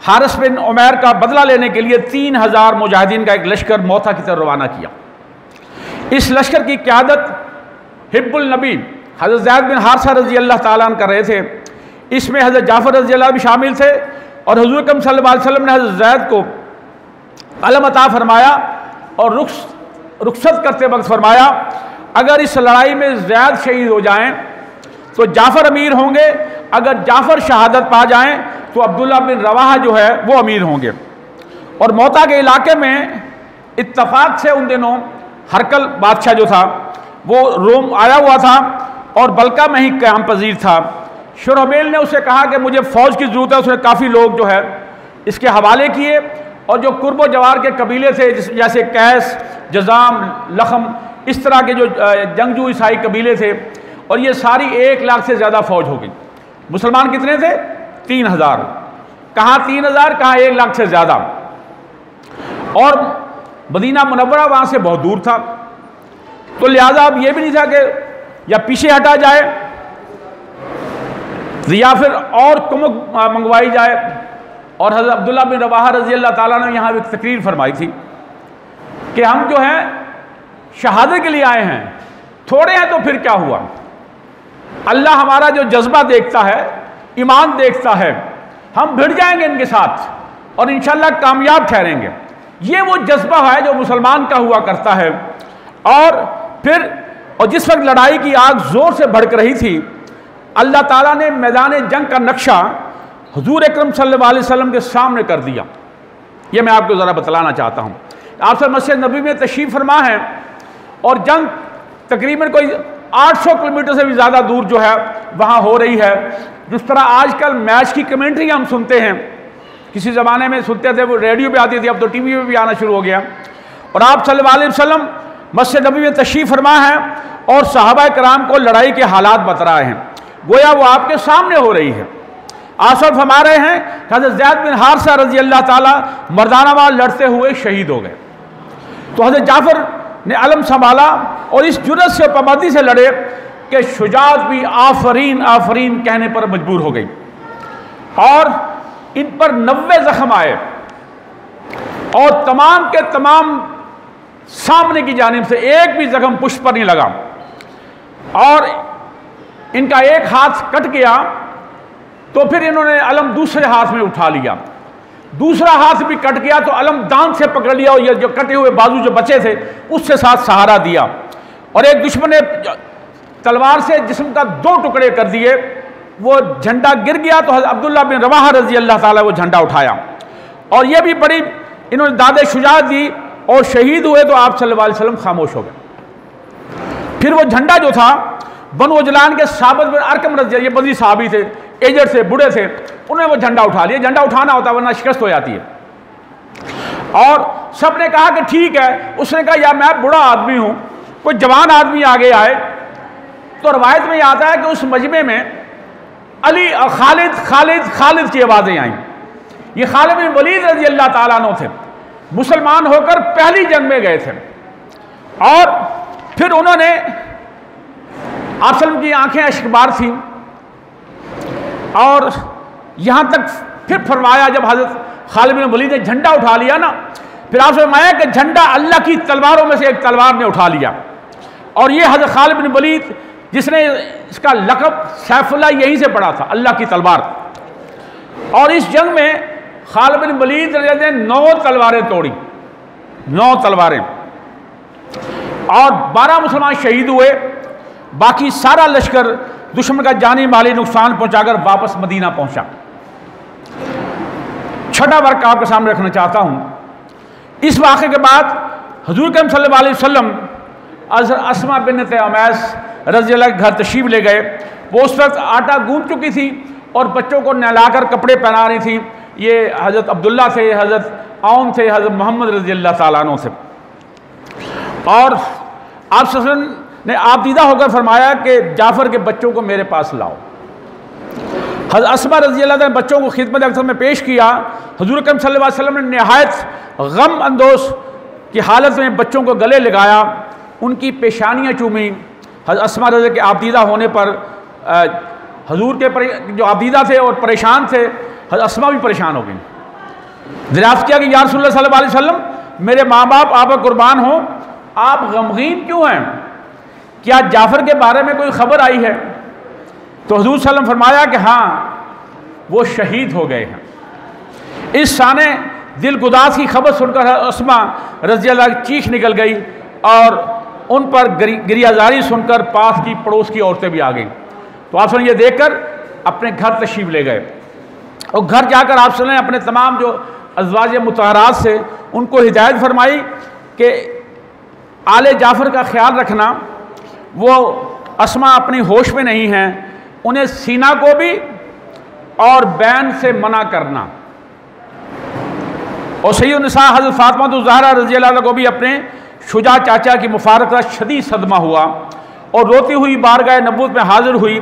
हारिस बिन उमैर का बदला लेने के लिए 3000 मुजाहिदीन का एक लश्कर मौता की तरफ रवाना किया। इस लश्कर की क़यादत हिब्बुल नबी हज़रत ज़ैद बिन हारिसा रज़ी अल्लाह ताला अन्हु कर रहे थे। इसमें हज़रत जाफ़र रज़ी अल्लाह भी शामिल थे और हुज़ूर अकरम सल्लल्लाहु अलैहि वसल्लम ने हज़रत ज़ैद को अलम अता फरमाया और रुखसत करते वक्त फरमाया, अगर इस लड़ाई में ज़ैद शहीद हो जाएं तो जाफ़र अमीर होंगे, अगर जाफ़र शहादत पा जाएं तो अब्दुल्ला बिन रवाहा जो है वो अमीर होंगे। और मौता के इलाके में इत्तफाक से उन दिनों हरकल बादशाह जो था वो रोम आया हुआ था और बल्का में ही क़याम पजीर था। शुरहबील ने उसे कहा कि मुझे फ़ौज की ज़रूरत है। उसने काफ़ी लोग जो है इसके हवाले किए और जो कुर्ब जवार के कबीले थे जैसे कैस, जज़ाम, लखम, इस तरह के जो जंगजू ईसाई कबीले थे, और ये सारी 1 लाख से ज़्यादा फ़ौज हो गई। मुसलमान कितने थे? 3000। कहाँ 3000, कहाँ 1 लाख से ज़्यादा। और मदीना मुनव्वरा वहाँ से बहुत दूर था, तो लिहाजा अब ये भी नहीं था कि या पीछे हटा जाए या फिर और कुमुक मंगवाई जाए। और हज़रत अब्दुल्ला बिन रवाहा रज़ी अल्लाह ताला ने यहाँ एक तकरीर फरमाई थी कि हम जो हैं शहादत के लिए आए हैं, थोड़े हैं तो फिर क्या हुआ, अल्लाह हमारा जो जज्बा देखता है, ईमान देखता है, हम भिड़ जाएंगे इनके साथ और इंशाअल्लाह कामयाब ठहरेंगे। ये वो जज्बा है जो मुसलमान का हुआ करता है। और जिस वक्त लड़ाई की आग ज़ोर से भड़क रही थी, अल्लाह ताला ने मैदान जंग का नक्शा हुजूर अकरम सल्लल्लाहु अलैहि वसल्लम के सामने कर दिया। ये मैं आपको ज़रा बतलाना चाहता हूँ। आप सब मस्जिद नबी में तशरीफ़ फरमा है और जंग तकरीबन कोई 800 किलोमीटर से भी ज़्यादा दूर जो है वहाँ हो रही है। जिस तरह आजकल मैच की कमेंट्री हम सुनते हैं, किसी ज़माने में सुनते थे वो रेडियो पे आती थी, अब तो टीवी पे भी आना शुरू हो गया। और आप सल्लल्लाहु अलैहि वसल्लम मस्जिद नबी में तशरीफ़ फरमा है और सहाबा कराम को लड़ाई के हालात बता रहे हैं, गोया वो आपके सामने हो रही है। आप सब फरमा रहे हैं हज़रत ज़ैद बिन हारिसा रज़ी अल्लाह ताला मर्दाना वार लड़ते हुए शहीद हो गए। तो हज़रत जाफ़र ने अलम संभाला और इस जुर्रत से पाबंदी से लड़े कि शुजाअत भी आफरीन आफरीन कहने पर मजबूर हो गई और इन पर 90 ज़ख्म आए और तमाम के तमाम सामने की जानिब से एक भी ज़ख्म पुष्ट पर नहीं लगा और इनका एक हाथ कट गया। तो फिर इन्होंने अलम दूसरे हाथ में उठा लिया, दूसरा हाथ भी कट गया तो अलम दांत से पकड़ लिया और ये जो कटे हुए बाजू जो बचे थे उससे साथ सहारा दिया। और एक दुश्मन ने तलवार से जिस्म का 2 टुकड़े कर दिए, वो झंडा गिर गया तो हज़रत अब्दुल्ला बिन रवाहा रज़ी अल्लाह ताला वो झंडा उठाया और ये भी बड़ी इन्होंने दादे शुजाअत दी और शहीद हुए। तो आप सल्लल्लाहु अलैहि वसल्लम खामोश हो गए। फिर वो झंडा जो था बनु अजलान के साबित बिन अरकम रज़ी, ये बड़ी साहबी थे, एजर से, बूढ़े थे, उन्होंने वो झंडा उठा लिया। झंडा उठाना होता वरना शिकस्त हो जाती है। और सब ने कहा कि ठीक है। उसने कहा या मैं बूढ़ा आदमी हूँ, कोई जवान आदमी आगे आए। तो रवायत में यह आता है कि उस मजमे में अली खालिद खालिद खालिद की आवाज़ें आईं ये खालिद बिन वलीद रजी अल्लाह ताला अन्हु थे, मुसलमान होकर पहली जंग में गए थे। और फिर उन्होंने, आप सल्लम की आंखें अश्कबार थी, और यहाँ तक फिर फरमाया जब हजरत खालिद बिन वलीद ने झंडा उठा लिया ना, फिर आपसे फरमाया कि झंडा अल्लाह की तलवारों में से एक तलवार ने उठा लिया। और ये हजरत खालिद बिन वलीद जिसने इसका लक़ब सैफुल्लाह यहीं से पड़ा था, अल्लाह की तलवार। और इस जंग में खालिद बिन वलीद ने 9 तलवारें तोड़ी, 9 तलवारें, और 12 मुसलमान शहीद हुए। बाकी सारा लश्कर दुश्मन का जानी माली नुकसान पहुंचाकर वापस मदीना पहुंचा। छठा वर्क आपके सामने रखना चाहता हूं। इस वाक़े के बाद हुजूर करीम सल्लल्लाहु अलैहि वसल्लम अस्मा बिन्त उमैस रज़ी अल्लाह के घर तशरीफ़ ले गए। वो उस वक्त आटा गूंथ चुकी थी और बच्चों को नहलाकर कपड़े पहना रही थी। ये हज़रत अब्दुल्ला थे, हज़रत औन थे, हज़रत मोहम्मद रज़ी अल्लाह ताला अन्हु थे। और आप सल्लल्लाहु ने आबदीदा होकर फरमाया कि जाफ़र के बच्चों को मेरे पास लाओ। हज़रत अस्मा रज़ी अल्लाह ने बच्चों को खिदमत अक्सर में पेश किया। हुज़ूर करीम सल्लल्लाहु अलैहि वसल्लम ने नहायत गम अंदोज़ की हालत में बच्चों को गले लगाया, उनकी पेशानियाँ चूमी। हज़रत अस्मा रज़ी के आबदीदा होने पर हुज़ूर के जो आबदीदा थे और परेशान थे, हज़रत अस्मा भी परेशान हो गई। दरियाफ़्त किया कि या रसूलल्लाह सल्लल्लाहु अलैहि वसल्लम, मेरे माँ बाप आप पर कुर्बान हो, आप गमगीन क्यों हैं? क्या जाफ़र के बारे में कोई ख़बर आई है? तो हुज़ूर सल्लल्लाहु अलैहि वसल्लम फरमाया कि हाँ, वो शहीद हो गए हैं। इस शाने दिल गुदास की खबर सुनकर अस्मा रज़ी अल्लाह की चीख निकल गई, और उन पर गिरियाजारी सुनकर पास की पड़ोस की औरतें भी आ गईं। तो आप ये देखकर अपने घर तशरीफ़ ले गए, और घर जाकर आप ने अपने तमाम जो अज़वाज मुतहरात से उनको हिदायत फरमाई कि आले जाफ़र का ख्याल रखना, वो अस्मा अपनी होश में नहीं हैं, उन्हें सीना को भी और बैन से मना करना। और सैय्यद निसा हज़रत फ़ातिमा ज़हरा रज़ी अल्लाह को भी अपने शुजा चाचा की मुफारकत शदीद सदमा हुआ, और रोती हुई बारगाह नबूवत में हाजिर हुई।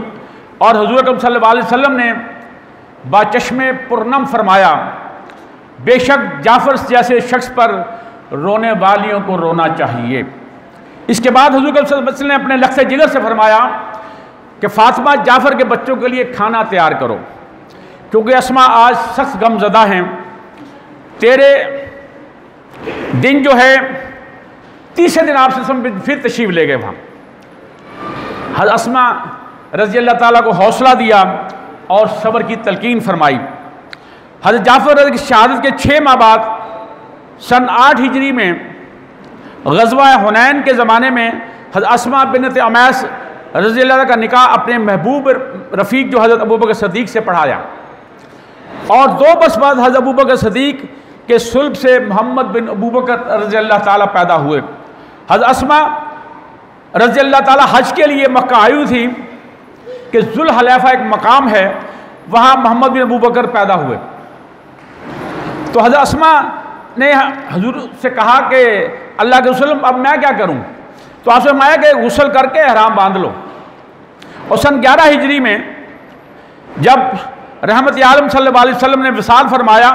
और हुज़ूर अकरम सल्लल्लाहु अलैहि वसल्लम ने बाचश्मे पुरनम फरमाया, बेशक जाफ़र जैसे शख्स पर रोने वालियों को रोना चाहिए। इसके बाद हुज़ूर अकरम सल्लल्लाहु अलैहि वसल्लम ने अपने लख्स जिगर से फरमाया कि फ़ातिमा, जाफ़र के बच्चों के लिए खाना तैयार करो, क्योंकि अस्मा आज सख्त गमज़दा हैं। तेरे दिन जो है तीसरे दिन आप फिर तशरीफ़ ले गए वहाँ। हज़रत अस्मा रज़ी अल्लाह ताला को हौसला दिया और सब्र की तलकीन फरमाई। हज़रत जाफ़र रज़ी की शहादत के 6 माह बाद सन 8 हिजरी में ग़ज़वा हुनैन के ज़माने में हज़रत अस्मा बिन्त उमैस रज़ी अल्लाह का निकाह अपने महबूब रफ़ीक जो हज़रत अबू बकर सदीक़ से पढ़ाया, और 2 बरस बाद हज़रत अबू बकर सदीक़ के सुल्ब से मोहम्मद बिन अबू बकर रज़ी अल्लाह ताला पैदा हुए। हज़रत अस्मा रज़ी अल्लाह ताला हज के लिए मक्का आई हुई थी कि ज़ुल हलैफ़ा एक मकाम है, वहाँ मोहम्मद बिन अबू बकर पैदा हुए। तो हज़रत अस्मा ने हुज़ूर से कहा कि अल्लाह के रसूल, अब मैं क्या करूँ? तो आपसे फरमाया कि गुस्ल करके एहराम बांध लो। और सन 11 हिजरी में जब रहमत आलम सल्लल्लाहु अलैहि वसल्लम ने विसाल फरमाया,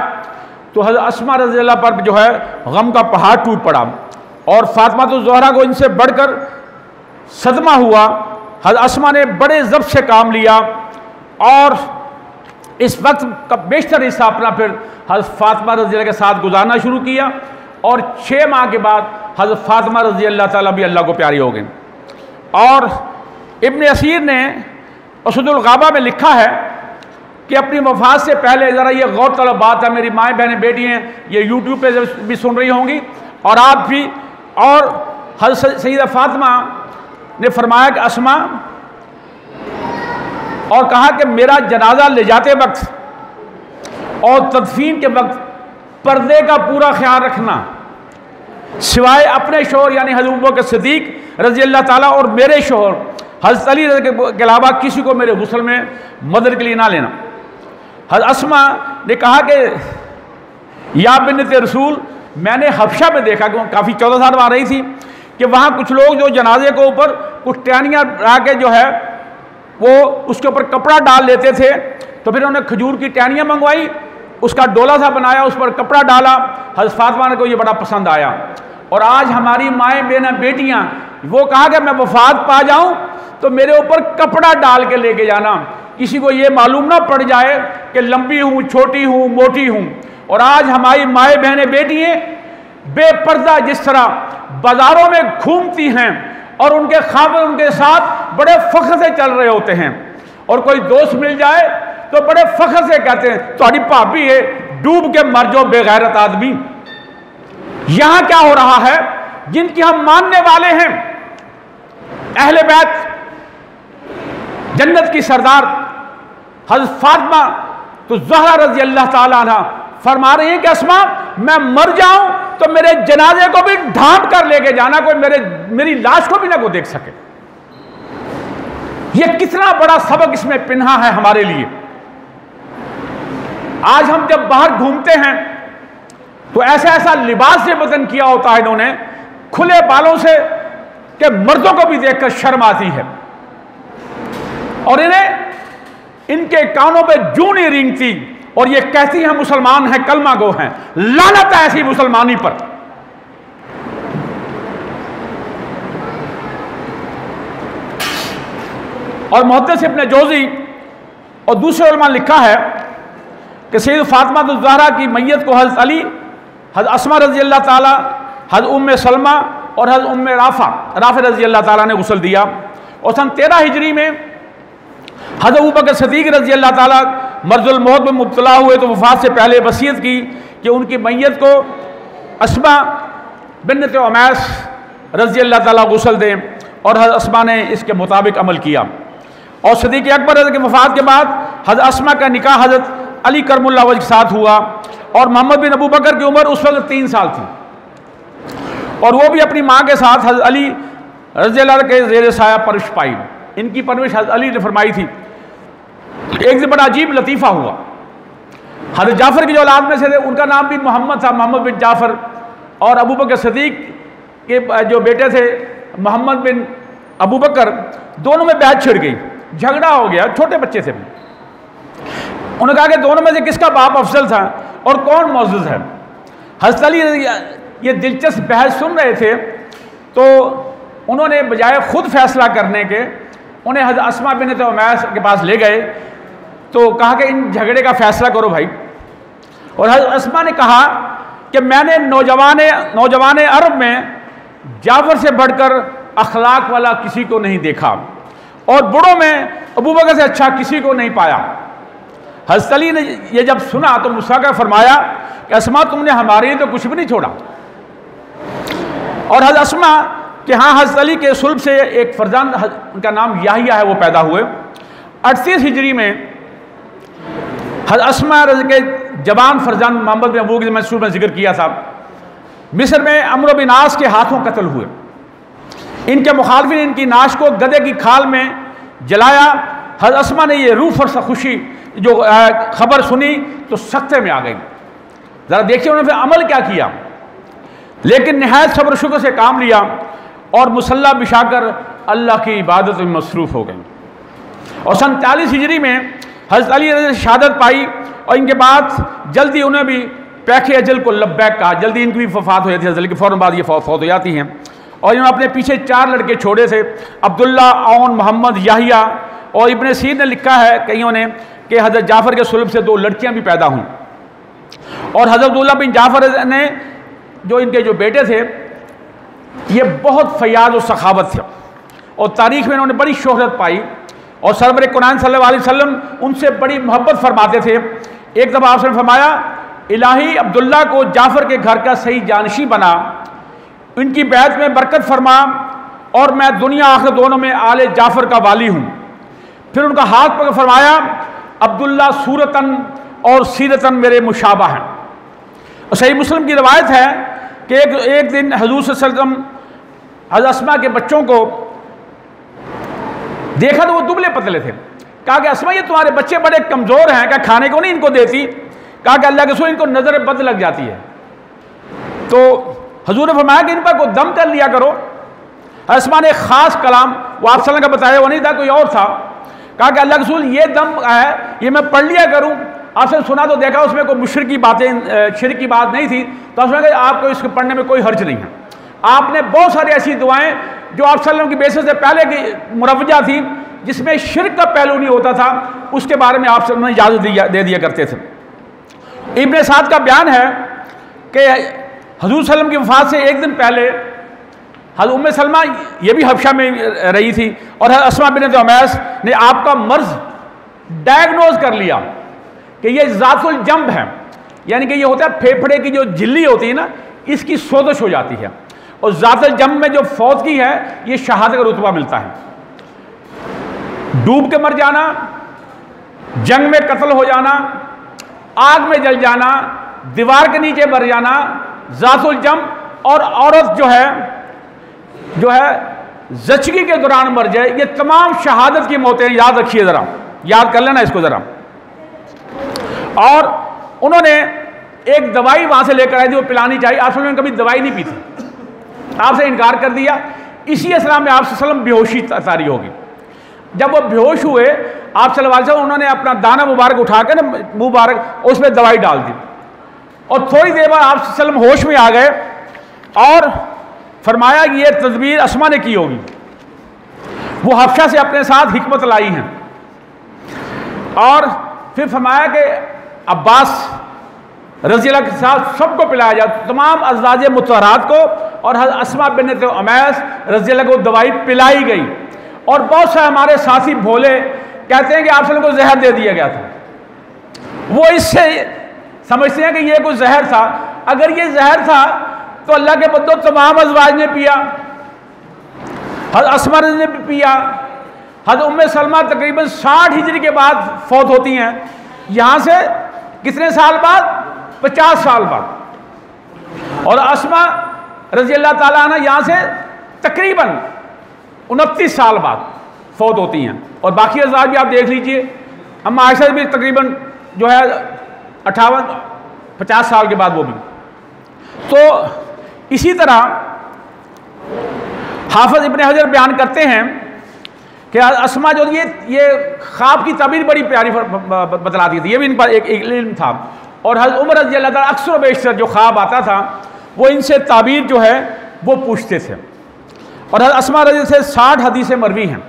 तो हज़रत अस्मा रज़ी अल्लाह पर जो है गम का पहाड़ टूट पड़ा, और फ़ातिमा ज़हरा को इनसे बढ़कर सदमा हुआ। हज़रत अस्मा ने बड़े ज़ब्त से काम लिया, और इस वक्त का बेशतर हिस्सा अपना फिर हज़रत फ़ातिमा रज़ी अल्लाह के साथ गुजारना शुरू किया। और 6 माह के बाद हज़रत फ़ातिमा रज़ी अल्लाह ताला भी अल्लाह को प्यारी हो गई। और इब्न असीर ने उसदुल ग़ाबा में लिखा है कि अपनी वफ़ात से पहले, ज़रा ये गौर तलब बात है, मेरी माएँ बहनें बेटी हैं, ये यूट्यूब पे भी सुन रही होंगी और आप भी, और हज़रत सैयदा फ़ातिमा ने फरमाया कि अस्मा, और कहा कि मेरा जनाजा ले जाते वक्त और तदफीन के वक्त पर्दे का पूरा ख्याल रखना, सिवाय अपने शोहर यानी हज़रत अबू बकर सिद्दीक़ रज़ी अल्लाह ताला और मेरे शोहर हज़रत अली के अलावा किसी को मेरे गुस्ल में मदद के लिए ना लेना। हज़रत अस्मा ने कहा कि या बिन्नत रसूल, मैंने हबशा में देखा कि काफ़ी 14 साल वहाँ रही थी, कि वहाँ कुछ लोग जो जनाजे के ऊपर कुछ टहनियाँ ला के जो है वो उसके ऊपर कपड़ा डाल लेते थे। तो फिर उन्होंने खजूर की टहनियाँ मंगवाई उसका डोला सा बनाया, उस पर कपड़ा डाला। हज़रत फातिमा को ये बड़ा पसंद आया। और आज हमारी माएँ बहनें बेटियाँ, वो कहा कि मैं वफात पा जाऊँ तो मेरे ऊपर कपड़ा डाल के लेके जाना, किसी को ये मालूम ना पड़ जाए कि लंबी हूँ, छोटी हूँ, मोटी हूँ। और आज हमारी माएँ बहनें बेटियाँ बेपर्दा जिस तरह बाजारों में घूमती हैं और उनके खामद उनके साथ बड़े फख्र से चल रहे होते हैं, और कोई दोस्त मिल जाए तो बड़े फख्र से कहते हैं तुम्हारी भाभी है, डूब के मर जाओ बेगैरत आदमी। यहां क्या हो रहा है? जिनकी हम मानने वाले हैं, अहले बैत, जन्नत की सरदार हज़रत फातिमा तो ज़हरा रज़ी अल्लाह ताला अन्हा फरमा रही है कि अस्मा, मैं मर जाऊं तो मेरे जनाजे को भी ढांप कर लेके जाना, कोई मेरी लाश को भी ना कोई देख सके। ये कितना बड़ा सबक इसमें पिन्हा है हमारे लिए। आज हम जब बाहर घूमते हैं तो ऐसा ऐसा लिबास से बदन किया होता है इन्होंने, खुले बालों से, कि मर्दों को भी देखकर शर्म आती है। और इन्हें इनके कानों पे जूं नहीं रेंगती और ये कहती हैं मुसलमान हैं, कलमा गो हैं। लानत है ऐसी मुसलमानी पर। और मुहद्दिस इब्न जोज़ी और दूसरे उलमा लिखा है कि सैयद फातिमा ज़हरा की मैयत को हज़रत अली, हज़रत अस्मा रज़ी अल्लाह ताला, हज़रत उम्मे सलमा और हज़रत उम्मे राफ़ा रज़ी अल्लाह ताला ने गुस्ल दिया। और सन 13 हिजरी में हज़रत अबू बकर सिद्दीक़ रज़ी अल्लाह ताला मर्ज़ुल मौत में मुब्तला हुए तो वफ़ात से पहले वसीयत की कि उनकी मैयत को अस्मा बिन्नत उमैस रज़ी अल्लाह ताला गुस्ल दें, और हज़रत अस्मा ने इसके मुताबिक अमल किया। और सिद्दीक़ अकबर की वफ़ात के बाद हज़रत अस्मा का निकाह हज़रत अली करमुल्लाह वजह के साथ हुआ। और मोहम्मद बिन अबू बकर की उम्र उस वक्त 3 साल थी, और वो भी अपनी माँ के साथ हज़रत अली रज़ी अल्लाह के ज़ेर साया परवरिश पाई। इनकी परवरिश हज़रत अली ने फरमाई थी। एक दिन बड़ा अजीब लतीफ़ा हुआ। हज़रत जाफ़र की जो औलाद में से थे, उनका नाम भी मोहम्मद था, मोहम्मद बिन जाफ़र। और अबू बकर सिद्दीक़ के जो बेटे थे मोहम्मद बिन अबू बकर, दोनों में बहस छिड़ गई, झगड़ा हो गया, छोटे बच्चे थे। उन्होंने कहा कि दोनों में से किसका बाप अफजल था और कौन मौजूद है। हज़रत अली ये दिलचस्प बहस सुन रहे थे, तो उन्होंने बजाय खुद फैसला करने के उन्हें हज़रत अस्मा बिन्त उमैस के पास ले गए। तो कहा कि इन झगड़े का फैसला करो भाई। और हज़रत अस्मा ने कहा कि मैंने नौजवान अरब में जाफ़र से बढ़कर अखलाक वाला किसी को नहीं देखा, और बूढ़ों में अबू बकर से अच्छा किसी को नहीं पाया। हज़रत अली ने यह जब सुना तो मुस्कुरा फरमाया कि अस्मा, तुमने हमारे लिए तो कुछ भी नहीं छोड़ा। और हज़रत अस्मा कि हाँ, हज़रत अली के सुल्ब से एक फरजान, उनका नाम याहिया है, वो पैदा हुए। 38 हिजरी में हज़रत अस्मा के जवान फरजान मोहम्मद बिन अबू के मैं शुरू में जिक्र किया था, मिस्र में अम्र बिन आस के हाथों कत्ल हुए। इनके मुखालफिन इनकी नाश को गधे की खाल में जलाया। हज़रत अस्मा ने ये रूह फरसा खुशी जो खबर सुनी तो सख्ते में आ गई। ज़रा देखिए उन्होंने फिर अमल क्या किया, लेकिन नहायत सब्र शुक्र से काम लिया और मुसल्ला बिछाकर अल्लाह की इबादत में मसरूफ़ हो गई। और सन 40 हिजरी में हज़रत अली ने शहादत पाई, और इनके बाद जल्दी उन्हें भी पैखे अजल को लब्बैक कहा। जल्दी इनकी भी वफ़ात हो जाती है, हज़रत अली के फ़ौरन बाद ये फौत हो जाती हैं। और इन्होंने अपने पीछे 4 लड़के छोड़े थे, अब्दुल्ला, औन, मोहम्मद, याहिया। और इब्न सीर ने लिखा है कईयों ने कि हज़रत जाफ़र के सुल्ब से 2 लड़कियां भी पैदा हुईं। और हज़रत अब्दुल्ला बिन जाफ़र ने जो इनके जो बेटे थे, ये बहुत फ़याज़ और सखावत थे, और तारीख़ में इन्होंने बड़ी शोहरत पाई। और सरवर कुरान सल्लल्लाहु अलैहि वसल्लम उनसे बड़ी मोहब्बत फरमाते थे। एक दफ़ा आपने फरमाया, इलाही अब्दुल्ला को जाफ़र के घर का सही जानशी बना, इनकी बैत में बरकत फरमा, और मैं दुनिया आखिर दोनों में आले जाफ़र का वाली हूँ। फिर उनका हाथ पकड़ फरमाया, अब्दुल्ला सूरतन और सीरतन मेरे मुशाबा हैं। और सही मुस्लिम की रवायत है कि एक दिन हज़ूर सल्लल्लाहु अलैहि वसल्लम हज़रत अस्मा के बच्चों को देखा तो वो दुबले पतले थे। कहा कि अस्मा, ये तुम्हारे बच्चे बड़े कमज़ोर हैं, क्या खाने को नहीं इनको देती? कहा कि अल्लाह के रसूल, इनको नज़र बद लग जाती है। तो हजूर ने फरमाया कि इन पर को दम कर लिया करो। अस्मा ने ख़ास कलाम, वो आप सल्लल्लाहु अलैहि वसल्लम का बताया वो नहीं था, कोई और था। कहा कि अल्लाह के रसूल, ये दम है, ये मैं पढ़ लिया करूँ, आपसे सुना तो देखा, उसमें कोई मुशरिक की बातें, शिरक की बात नहीं थी, तो आपने कहा आपको इसको पढ़ने में कोई हर्ज नहीं है। आपने बहुत सारी ऐसी दुआएं जो आप सल्लम की बेसिस से पहले की मुरवजा थी, जिसमें शिरक का पहलू नहीं होता था, उसके बारे में आप सल्लम इजाज़त दे दिया करते थे। इब्ने साद का बयान है कि हजूर सल्लम की वफ़ात से एक दिन पहले हज़रत उम्मे सलमा ये भी हबशा में रही थी, और हज़रत अस्मा बिन्त उमैस ने आपका मर्ज डायग्नोज कर लिया कि ये ज़ातुल जंब है, यानी कि ये होता है फेफड़े की जो झिल्ली होती है ना, इसकी सोजश हो जाती है, और ज़ातुल जंब में जो फौत की है ये शहादत का रुतबा मिलता है। डूब के मर जाना, जंग में कत्ल हो जाना, आग में जल जाना, दीवार के नीचे मर जाना, ज़ातुल जंब, और औरत जो है ज़चगी के दौरान मर जाए, ये तमाम शहादत की मौतें, याद रखिए, ज़रा याद कर लेना इसको ज़रा। और उन्होंने एक दवाई वहाँ से लेकर आई थी, वो पिलानी चाहिए। आप सल्लम ने कभी दवाई नहीं पी थी, आपसे इनकार कर दिया। इसी असला में आप सल्लम बेहोशी तारी होगी। जब वो बेहोश हुए, आप सल्लल्लाहु अलैहि वसल्लम उन्होंने अपना दाना मुबारक उठा कर ना, मुबारक, उसमें दवाई डाल दी, और थोड़ी देर बाद आप सल्लम होश में आ गए और फरमाया कि ये तदबीर अस्मा ने की होगी। वो हफ्शा से अपने साथ हिकमत लाई हैं, और फिर फरमाया कि अब्बास रज़ी अल्लाह के साथ सबको पिलाया जाए, तमाम अज़वाज मुतहरात को, और अस्मा बिन्त उमैस रज़ी अल्लाह को दवाई पिलाई गई। और बहुत से हमारे साथी भोले कहते हैं कि आप सबको जहर दे दिया गया था। वो इससे समझते हैं कि ये कोई जहर था। अगर ये जहर था तो अल्लाह के बंदो तमाम अज़वाज ने पिया, हज़रत अस्मा ने भी पिया। हज़रत उम्मे सलमा तकरीबन 60 हिजरी के बाद फौत होती हैं, यहाँ से कितने साल बाद? 50 साल बाद। और अस्मा रज़ी अल्लाह ताला अन्हा यहाँ से तकरीबन 29 साल बाद फौत होती हैं। और बाकी अज़वाज भी आप देख लीजिए, अम्मा आयशा भी तकरीबन जो है 58-50 साल के बाद वो भी। तो इसी तरह हाफिज इब्ने हजर बयान करते हैं कि अस्मा जो ये ख्वाब की ताबीर बड़ी प्यारी बतलाती थी, ये भी इन पर एक इल्म था। और हज़रत उमर रज़ी अल्लाह ताला अक्सर बेशतर जो ख्वाब आता था वो इनसे ताबीर जो है वो पूछते थे। और हज़रत अस्मा रज़ी से 60 हदीसें मरवी हैं।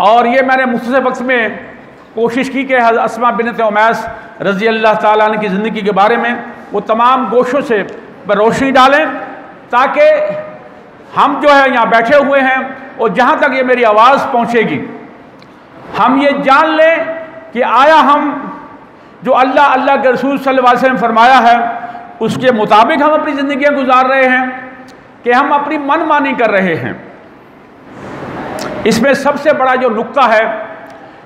और ये मैंने मुख्तसर वक्त में कोशिश की कि हज़रत अस्मा बिन्त उमैस रज़ी अल्लाह ताला अन्हा की ज़िंदगी के बारे में वो तमाम गोशों से पर रोशनी डालें, ताकि हम जो है यहाँ बैठे हुए हैं और जहाँ तक ये मेरी आवाज़ पहुँचेगी, हम ये जान लें कि आया हम जो अल्लाह के रसूल सल्लल्लाहु अलैहि वसल्लम फरमाया है उसके मुताबिक हम अपनी ज़िंदगियाँ गुजार रहे हैं, कि हम अपनी मनमानी कर रहे हैं। इसमें सबसे बड़ा जो नुक्ता है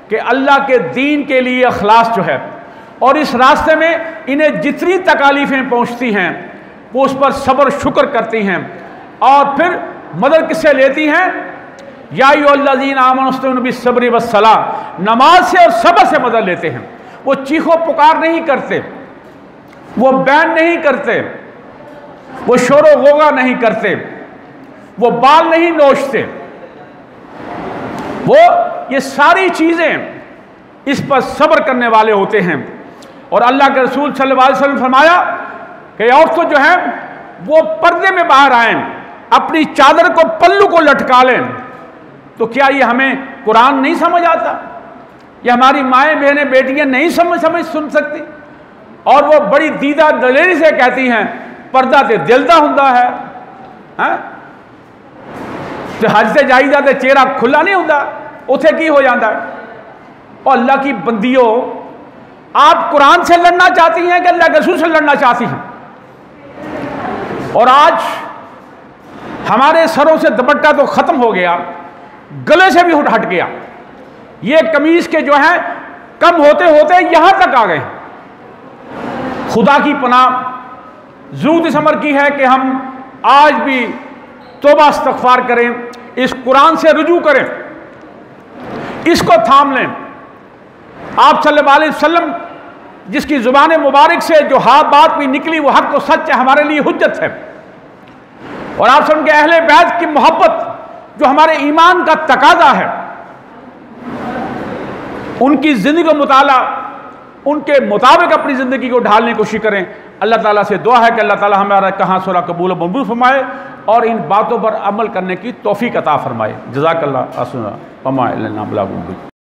कि अल्लाह के दीन के लिए अखलास जो है, और इस रास्ते में इन्हें जितनी तकालीफें पहुँचती हैं वो उस पर सब्र शुक्र करती हैं, और फिर मदद किससे लेती हैं? या अय्युहल्लज़ीना आमनू बिस्सब्रि वस्सलाह, नमाज से और सब्र से मदद लेते हैं। वो चीखो पुकार नहीं करते, वो बैन नहीं करते, वो शोरो गोगा नहीं करते, वो बाल नहीं नोचते, वो ये सारी चीज़ें इस पर सब्र करने वाले होते हैं। और अल्लाह के रसूल सल्लल्लाहु अलैहि वसल्लम फरमाया कि औरतें जो हैं वो पर्दे में बाहर आएं, अपनी चादर को पल्लू को लटका लें। तो क्या ये हमें कुरान नहीं समझ आता? ये हमारी माएँ बहनें बेटियां नहीं समझ सुन सकती? और वो बड़ी दीदा दलेरी से कहती हैं पर्दा तो दिल दा हुंदा है, तो हज से जाईदा तो चेहरा खुला नहीं होता, उथे की हो जाता है? और अल्लाह की बंदियों, आप कुरान से लड़ना चाहती हैं कि अल्लाह के रसूल से लड़ना चाहती हैं? और आज हमारे सरों से दुपट्टा तो खत्म हो गया, गले से भी हट गया। ये कमीज के जो है कम होते होते यहां तक आ गए। खुदा की पनाह ज़रूरत इस अमर की है कि हम आज भी तौबा इस्तग़फ़ार करें, इस कुरान से रुजू करें, इसको थाम लें। आप सल्लल्लाहु अलैहि वसल्लम जिसकी ज़ुबान मुबारक से जो बात भी निकली वो हक़ को सच है, हमारे लिए हुज्जत है। और आप सब के अहले बैत की मोहब्बत जो हमारे ईमान का तकाजा है, उनकी ज़िंदगी का मुताला, उनके मुताबिक अपनी ज़िंदगी को ढालने की कोशिश करें। अल्लाह ताला से दुआ है कि अल्लाह ताला हमारा कहाँ सूरा कबूल व मंजूर फरमाए और इन बातों पर अमल करने की तौफीक अता फरमाए। जज़ाकल्लाह।